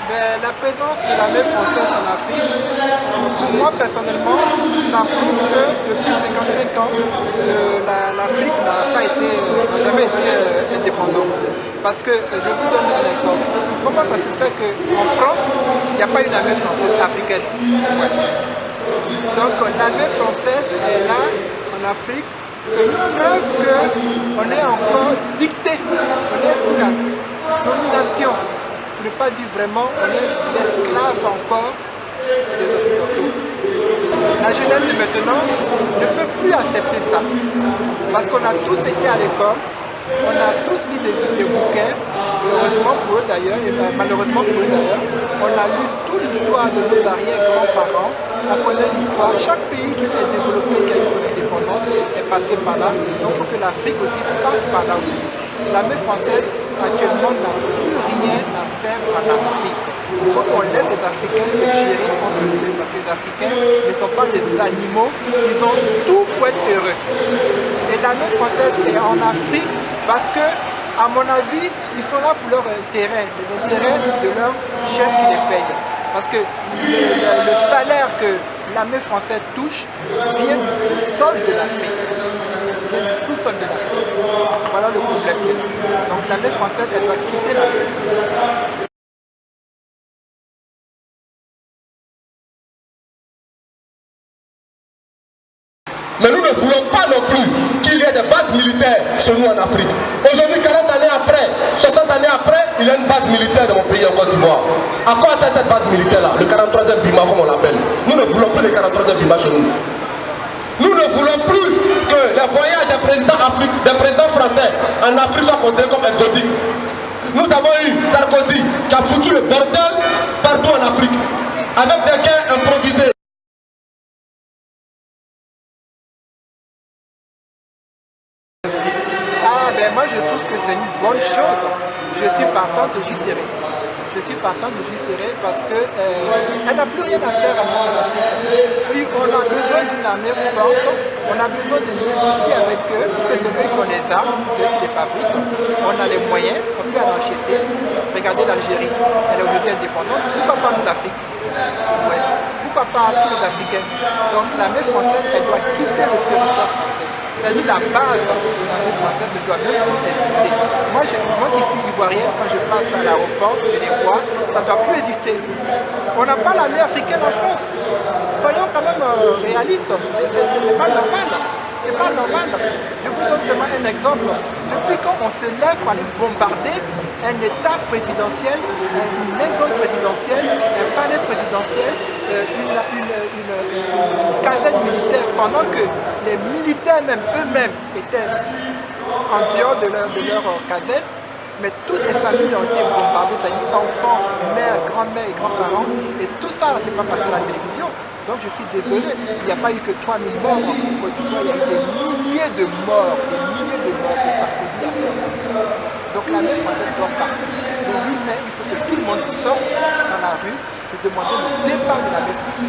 Mais la présence de l'armée française en Afrique, pour moi personnellement, ça prouve que depuis 55 ans, l'Afrique n'a jamais été indépendante. Parce que, je vous donne un exemple. Comment ça se fait qu'en France, il n'y a pas une armée française africaine? Ouais. Donc l'armée française est là, en Afrique, c'est une preuve qu'on est encore dicté, on est sous la domination. Pour ne pas dire vraiment, on est l'esclave encore des Occidentaux. La jeunesse de maintenant ne peut plus accepter ça. Parce qu'on a tous été à l'école, on a tous lu des bouquins, et heureusement pour eux d'ailleurs, et malheureusement pour eux d'ailleurs, on a lu toute l'histoire de nos arrière-grands-parents, on connaît l'histoire, chaque pays qui s'est développé, qui a eu son indépendance, est passé par là, donc il faut que l'Afrique aussi passe par là aussi. L'armée française actuellement n'a plus rien à faire en Afrique. Il faut qu'on laisse les Africains se gérer entre eux, parce que les Africains ne sont pas des animaux, ils ont tout pour être heureux. Et l'armée française est en Afrique parce que, à mon avis, ils sont là pour leur intérêt, les intérêts de leurs chefs qui les payent. Parce que le salaire que l'armée française touche vient du sous-sol de l'Afrique. Vient du sous-sol de l'Afrique. Voilà le problème. Donc l'armée française, elle doit quitter l'Afrique. Mais nous ne voulons pas non plus qu'il y ait des bases militaires chez nous en Afrique. Aujourd'hui, 40 années après, 60 années après, il y a une base militaire dans mon pays en Côte d'Ivoire. À quoi sert cette base militaire-là? Le 43e Bima, comme on l'appelle. Nous ne voulons plus le 43e Bima chez nous. Nous ne voulons plus que les voyages des présidents français en Afrique soient considérés comme exotiques. Nous avons eu Sarkozy qui a foutu le bordel partout en Afrique, avec des guerres improvisées. Moi je trouve que c'est une bonne chose. Je suis partante et j'y serai. Je suis partante et j'y serai parce qu'elle n'a plus rien à faire en Afrique. Puis on a besoin d'une armée forte, on a besoin de négocier avec eux, parce que c'est eux qui ont les armes, c'est eux qui les fabriquent. On a les moyens, on peut en acheter. Regardez l'Algérie, elle est aujourd'hui indépendante. Pourquoi pas nous l'Afrique de l'Ouest? Pourquoi pas tous les Africains? Donc l'armée française, elle doit quitter le territoire français. C'est-à-dire la base de l'armée française ne doit même plus exister. Moi qui suis ivoirienne, quand je passe à l'aéroport, je les vois, ça ne doit plus exister. On n'a pas l'armée africaine en France. Soyons quand même réalistes. C'est pas normal. C'est pas normal. Je vous donne seulement un exemple. Depuis quand on se lève pour aller bombarder un état présidentiel, une maison présidentielle, un palais présidentiel, une caserne militaire, pendant que les militaires même eux-mêmes étaient en dehors de leur caserne, mais toutes ces familles ont été bombardées, c'est-à-dire enfants, mères, grand-mères et grands-parents, et tout ça, c'est pas passé à la télévision. Donc je suis désolé, il n'y a pas eu que 3000 morts en Côte d'Ivoire, il y a eu des milliers de morts que Sarkozy a fait. Donc l'armée française doit partir. De lui-même, il faut que tout le monde sorte dans la rue pour demander le départ de l'armée française.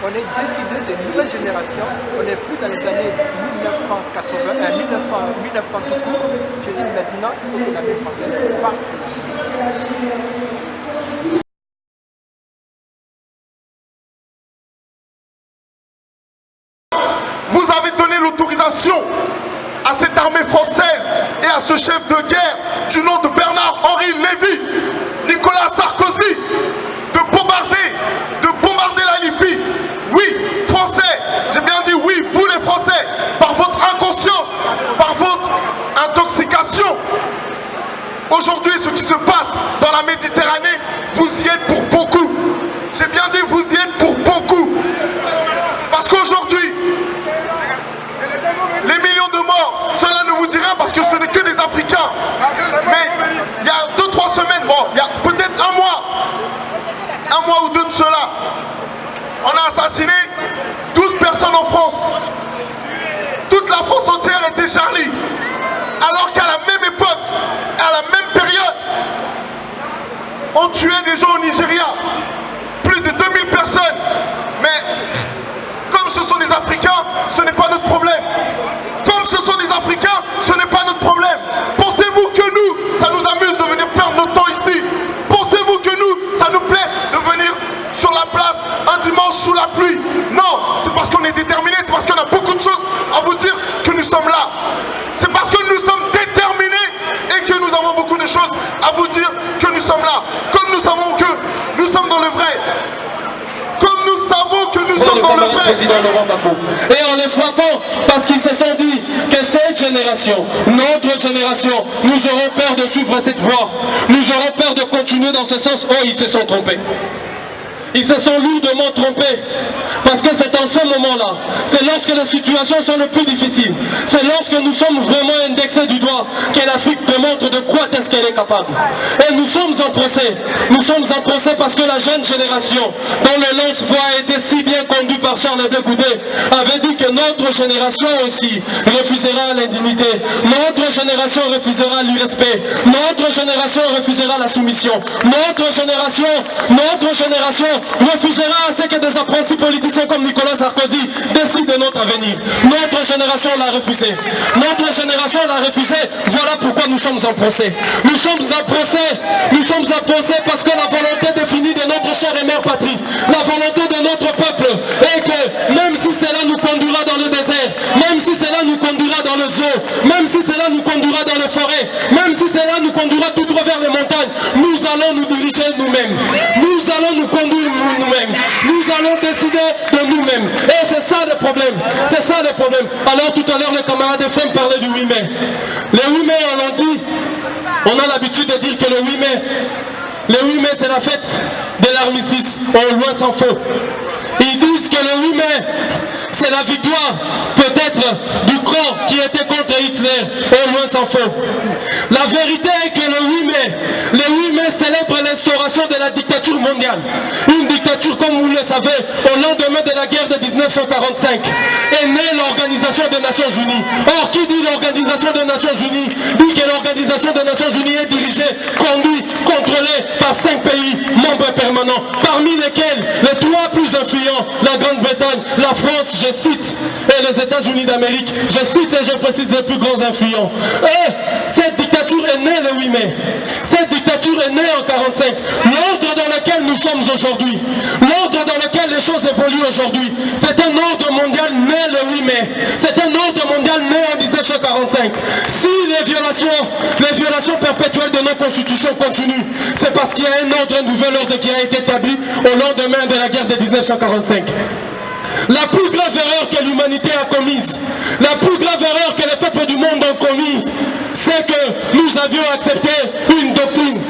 On est décidé, c'est une nouvelle génération, on n'est plus dans les années 1980, 1900 tout court. Je dis maintenant, il faut que l'armée française parte de l'Afrique. Vous avez donné l'autorisation à cette armée française et à ce chef de guerre du nom de Bernard-Henri Lévy, Nicolas Sarkozy, de bombarder la Libye. Oui, Français, j'ai bien dit oui, vous les Français, par votre inconscience, par votre intoxication. Aujourd'hui, ce qui se passe dans la Méditerranée, vous y êtes pour beaucoup. J'ai bien dit vous y êtes pour beaucoup. Parce qu'aujourd'hui, les millions de morts, cela ne vous dit rien parce que ce n'est que des Africains. Mais il y a 2-3 semaines, bon, il y a peut-être un mois ou deux de cela, on a assassiné 12 personnes en France. Toute la France entière était Charlie. Alors qu'à la même époque, à la même période, on tuait des gens au Nigeria. Plus de 2000 personnes. Mais comme ce sont des Africains, ce n'est pas notre problème. Comme ce sont des Africains, ce n'est pas notre problème. Pensez-vous que nous, ça nous amuse de venir perdre notre temps ici? Pensez-vous que nous, ça nous président Laurent Gbagbo. Et en les frappant, parce qu'ils se sont dit que cette génération, notre génération, nous aurons peur de suivre cette voie. Nous aurons peur de continuer dans ce sens. Oh, ils se sont trompés. Ils se sont lourdement trompés, parce que c'est en ce moment-là, c'est lorsque les situations sont les plus difficiles, c'est lorsque nous sommes vraiment indexés du doigt que l'Afrique démontre de quoi est-ce qu'elle est capable. Et nous sommes en procès parce que la jeune génération, dont le lance-voix a été si bien conduit par Charles-Blé Goudé, avait dit que notre génération aussi refusera l'indignité, notre génération refusera l'irrespect, notre génération refusera la soumission, notre génération refusera à ce que des apprentis politiciens comme Nicolas Sarkozy décident de notre avenir. Notre génération l'a refusé. Notre génération l'a refusé. Voilà pourquoi nous sommes en procès. Nous sommes en procès parce que la volonté définie de notre chère et mère patrie, la volonté de notre peuple est que même si cela nous conduira dans le désert, même si cela nous conduira dans le zoo, même si cela nous conduira dans les forêts, même si cela nous conduira tout droit vers les montagnes, nous allons nous diriger nous-mêmes. Nous allons nous conduire nous-mêmes. Nous allons décider de nous-mêmes. Et c'est ça le problème. C'est ça le problème. Alors tout à l'heure, le camarade Ephraim parlait du 8 mai. Le 8 mai, on l'a dit, on a l'habitude de dire que le 8 mai, c'est la fête de l'armistice. On loin s'en faut. Ils disent que le 8 mai, c'est la victoire peut-être du camp qui était contre Hitler. Au loin s'en faut. La vérité est que le 8 mai célèbre l'instauration de la dictature mondiale. Une dictature, comme vous le savez, au lendemain de la guerre de 1945, est née l'Organisation des Nations Unies. Or, qui dit l'Organisation des Nations Unies dit que l'Organisation des Nations Unies est dirigée, conduite, contrôlée par 5 pays membres permanents, parmi lesquels les 3 plus influents, la Grande-Bretagne, la France, je cite, et les États-Unis d'Amérique, je cite et je précise les plus grands influents. Et cette dictature est née le 8 mai. Cette dictature est née en 1945. L'ordre dans lequel nous sommes aujourd'hui, l'ordre dans lequel les choses évoluent aujourd'hui, c'est un ordre mondial né le 8 mai. C'est un ordre mondial né en 1945. Si les violations perpétuelles de nos constitutions continuent, c'est parce qu'il y a un nouvel ordre qui a été établi au lendemain de la guerre de 1945. La plus grave erreur que l'humanité a commise, la plus grave erreur que les peuples du monde ont commise, c'est que nous avions accepté une doctrine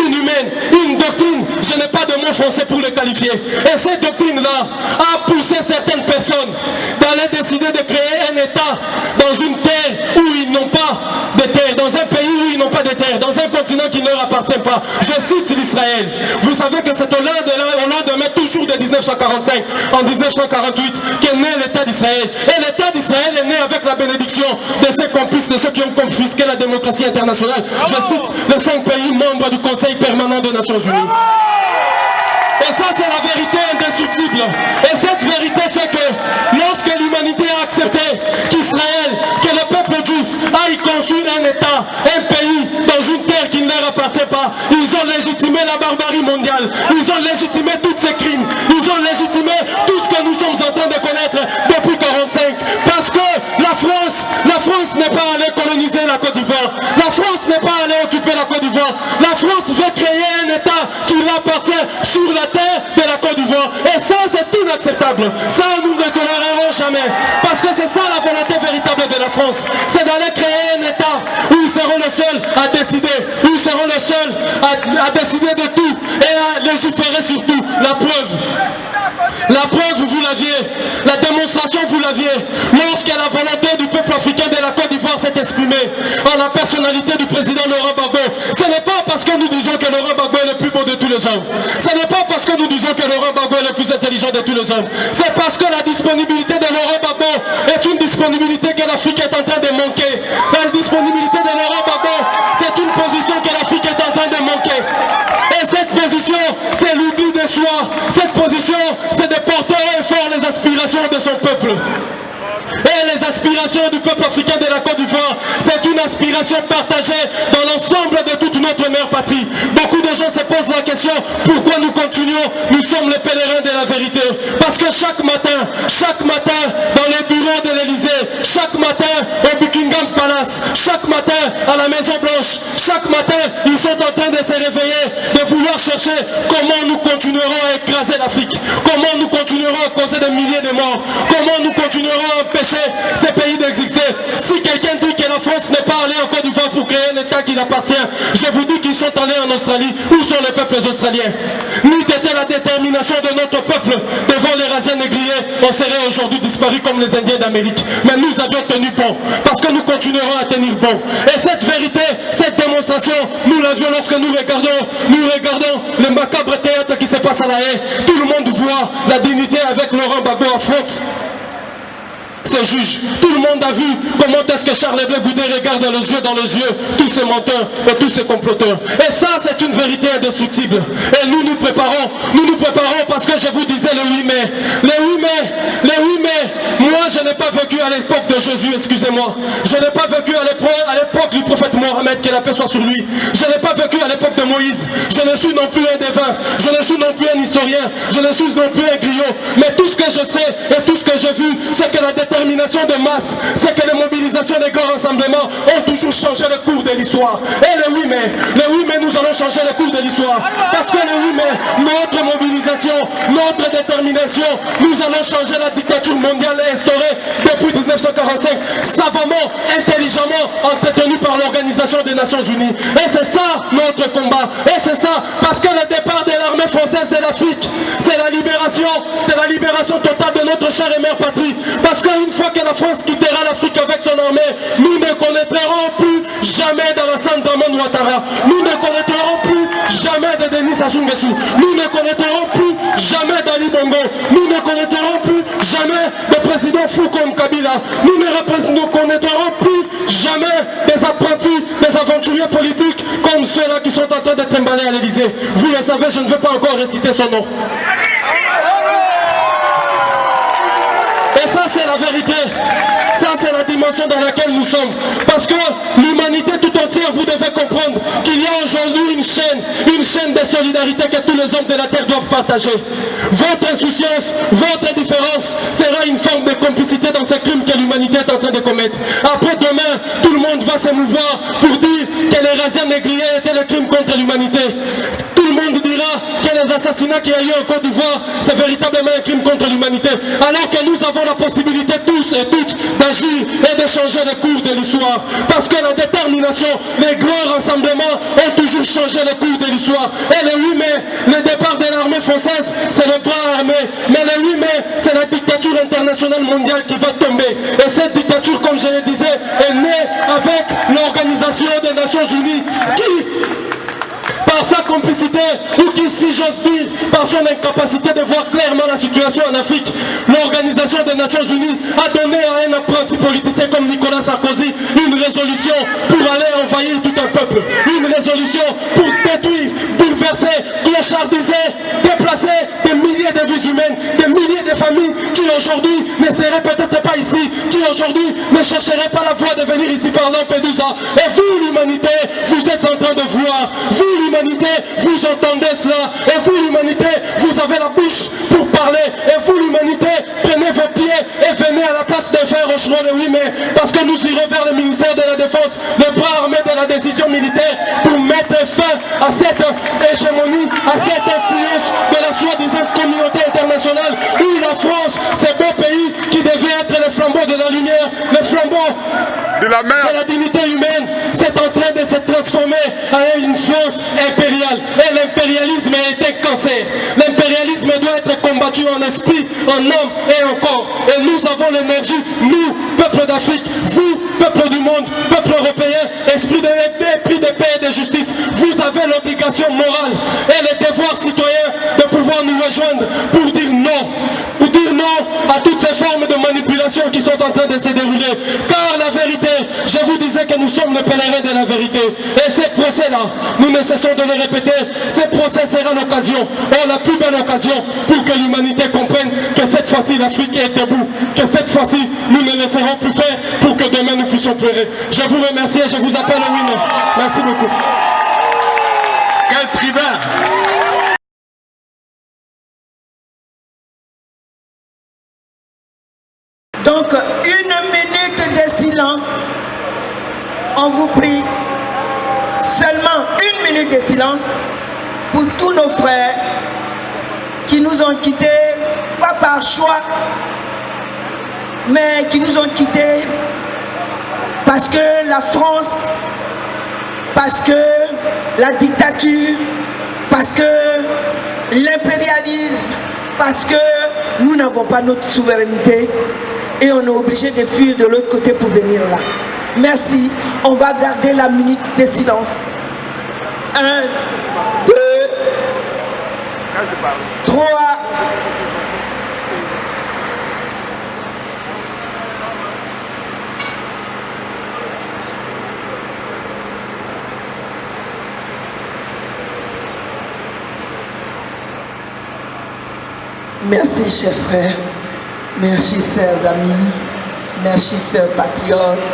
inhumaine, une doctrine, je n'ai pas de mot français pour le qualifier. Et cette doctrine-là a poussé certaines personnes d'aller décider de créer un État dans une terre où ils n'ont pas de terre, dans un pays où ils n'ont pas de terre, dans un continent qui ne leur appartient pas. Je cite l'Israël. Vous savez que c'est au lendemain toujours de 1945, en 1948, qu'est né l'État d'Israël. Et l'État d'Israël est né avec la bénédiction de ses complices, de ceux qui ont confisqué la démocratie internationale. Je cite les 5 pays membres du Conseil permanent des Nations Unies. Et ça, c'est la vérité indestructible. Et cette vérité fait que lorsque l'humanité a accepté qu'Israël, que le peuple juif aille construire un État, un pays dans une terre qui ne leur appartient pas, ils ont légitimé la barbarie mondiale. Ils ont légitimé tous ces crimes. Ils ont légitimé tout ce que nous sommes en train de connaître depuis 1945. Parce que la France n'est pas allée coloniser la Côte d'Ivoire. La France n'est pas allée occuper la Côte d'Ivoire. La France veut créer un État qui lui appartient sur la terre de la Côte d'Ivoire. Et ça, c'est inacceptable. Ça, nous ne tolérerons jamais. Parce que c'est ça la volonté véritable de la France. C'est d'aller créer un État où ils seront les seuls à décider. Où ils seront les seuls à décider de tout et à légiférer sur tout. La preuve, vous l'aviez. La démonstration, vous l'aviez. Lorsque la volonté du peuple africain de la Côte d'Ivoire s'est exprimée en la personnalité du président Laurent Gbagbo, ce n'est pas parce que nous disons que Laurent Gbagbo est le plus beau de tous les hommes. Ce n'est pas parce que nous disons que Laurent Gbagbo est le plus intelligent de tous les hommes. C'est parce que la disponibilité de Laurent Gbagbo est une disponibilité que l'Afrique est en train de manquer. La disponibilité de Laurent Gbagbo, c'est une position que l'Afrique est en train de manquer. Et cette position, c'est l'oubli de soi. Cette position, c'est de porter fort les aspirations de son peuple. Et les aspirations du peuple africain de la Côte d'Ivoire, c'est une aspiration partagée dans l'ensemble de toute notre mère patrie. Beaucoup de gens se posent la question, pourquoi nous continuons? Nous sommes les pèlerins de la vérité. Parce que chaque matin, dans les bureaux de l'Élysée, chaque matin au Buckingham Palace, chaque matin à la Maison Blanche, chaque matin, ils sont en train de se réveiller, de vouloir chercher comment nous continuerons à écraser l'Afrique, comment nous continuerons à causer des milliers des morts. Comment nous continuerons à empêcher ces pays d'exister? Si quelqu'un dit que la France n'est pas allée en Côte d'Ivoire pour créer un État qui l'appartient, je vous dis qu'ils sont allés en Australie. Où sont les peuples australiens? N'eût été la détermination de notre peuple devant les razzias négriers, on serait aujourd'hui disparus comme les Indiens d'Amérique. Mais nous avions tenu bon, parce que nous continuerons à tenir bon. Et cette vérité, cette démonstration, nous l'avions lorsque nous regardons le macabre théâtre qui se passe à La Haye. Tout le monde voit la dignité avec Laurent Gbagbo affronte ces juges. Tout le monde a vu comment est-ce que Charles Blé Goudé regarde dans les yeux tous ces menteurs et tous ces comploteurs. Et ça, c'est une vérité indestructible. Et nous nous préparons parce que je vous disais le 8 mai. Le 8 mai, moi je n'ai pas vécu à l'époque de Jésus, excusez-moi. Je n'ai pas vécu à l'époque du prophète Mohammed, que la paix soit sur lui. Je n'ai pas vécu à l'époque de Moïse. Je ne suis non plus un devin. Je ne suis non plus un historien. Je ne suis non plus un griot. Mais tout ce que je sais et tout ce que j'ai vu, c'est que la détermination de masse, c'est que les mobilisations des grands rassemblements ont toujours changé le cours de l'histoire. Et le 8 mai, nous allons changer le cours de l'histoire. Parce que le 8 mai, notre mobilisation, notre détermination, nous allons changer la dictature mondiale instaurée depuis 1945, savamment, intelligemment, entretenue par l'Organisation des Nations Unies. Et c'est ça notre combat. Et c'est ça, parce que le départ de l'armée française de l'Afrique, c'est la libération totale de notre chère et mère patrie. Parce qu'une fois que la France quittera l'Afrique avec son armée, nous ne connaîtrons plus jamais d'Alassane Dramane Ouattara. Nous ne connaîtrons plus jamais de Denis Sassou Nguesso. Nous ne connaîtrons plus jamais d'Ali Bongo. Nous ne connaîtrons plus jamais de président fou comme Kabila. Nous ne connaîtrons plus jamais des apprentis, des aventuriers politiques comme ceux-là qui sont en train d'être emballés à l'Élysée. Vous le savez, je ne veux pas encore réciter son nom. Et ça, c'est la vérité. Ça, c'est la dimension dans laquelle nous sommes. Parce que l'humanité tout entière, vous devez comprendre qu'il y a aujourd'hui une chaîne de solidarité que tous les hommes de la terre doivent partager. Votre insouciance, votre différence sera une forme de complicité dans ces crimes que l'humanité est en train de commettre. Après demain, tout le monde va s'émouvoir pour dire que les razzias négriers étaient le crime contre l'humanité. Tout le monde dira que les assassinats qu'il y a eu en Côte d'Ivoire, c'est véritablement un crime contre l'humanité. Alors que nous avons la possibilité tous et toutes d'agir et de changer le cours de l'histoire. Parce que la détermination, les grands rassemblements ont toujours changé le cours de l'histoire. Et le 8 mai, le départ de l'armée française, c'est le bras armé. Mais le 8 mai, c'est la dictature internationale mondiale qui va tomber. Et cette dictature, comme je le disais, est née avec l'Organisation des Nations Unies qui, par sa complicité, ou qui, si j'ose dire, par son incapacité de voir clairement la situation en Afrique, l'Organisation des Nations Unies a donné à un apprenti politicien comme Nicolas Sarkozy une résolution pour aller envahir tout un peuple, une résolution pour détruire, bouleverser, clochardiser, déplacer des milliers de vies humaines, des milliers de familles qui aujourd'hui ne seraient peut-être pas ici, qui aujourd'hui ne chercheraient pas la voie de venir ici par Lampedusa. Et vous, l'humanité, vous êtes en train de voir, vous, l'humanité, vous entendez cela, et vous, l'humanité, vous avez la bouche pour parler, et vous, l'humanité, prenez vos pieds et venez à la place de faire au chemin le 8 mai, parce que nous irons vers le ministère de la Défense, le bras armé de la décision militaire, pour mettre fin à cette hégémonie, à cette influence de la soi-disant communauté internationale, où la France, ce beau pays qui devait être le flambeau de la lumière, le flambeau de la dignité humaine, c'est en train de se transformer en une France impériale. Et l'impérialisme est un cancer. L'impérialisme doit être combattu en esprit, en âme et en corps. Et nous avons l'énergie, nous, peuple d'Afrique, vous, peuple du monde, peuple européen, esprit de paix et de justice, vous avez l'obligation morale et le devoir citoyen de pouvoir nous rejoindre pour dire non. Pour dire non à toutes ces formes de manipulation qui sont en train de se dérouler. Car la vérité, je vous disais que nous sommes les pèlerins de la vérité. Et ces procès-là, nous ne cessons de les répéter, ces procès sera l'occasion, la plus belle occasion pour que l'humanité comprenne que cette fois-ci l'Afrique est debout, que cette fois-ci nous ne laisserons plus faire pour que demain nous puissions pleurer. Je vous remercie et je vous appelle au winner. Merci beaucoup. Quel tribun! Donc, 1 minute de silence. On vous prie. Seulement 1 minute de silence pour tous nos frères qui nous ont quittés, pas par choix, mais qui nous ont quittés parce que la France, parce que la dictature, parce que l'impérialisme, parce que nous n'avons pas notre souveraineté et on est obligé de fuir de l'autre côté pour venir là. Merci. On va garder la minute de silence. 1, 2, 3. Merci, chers frères. Merci, chers amis. Merci, chers patriotes.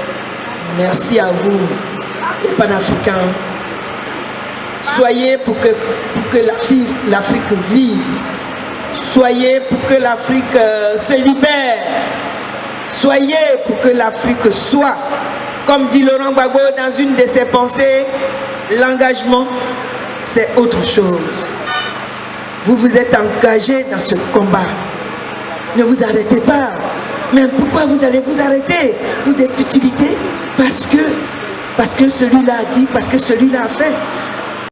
Merci à vous, les panafricains. Soyez pour que l'Afrique vive. Soyez pour que l'Afrique se libère. Soyez pour que l'Afrique soit, comme dit Laurent Gbagbo dans une de ses pensées, l'engagement, c'est autre chose. Vous vous êtes engagés dans ce combat. Ne vous arrêtez pas. Mais pourquoi vous allez vous arrêter pour des futilités? Parce que celui-là a dit, parce que celui-là a fait.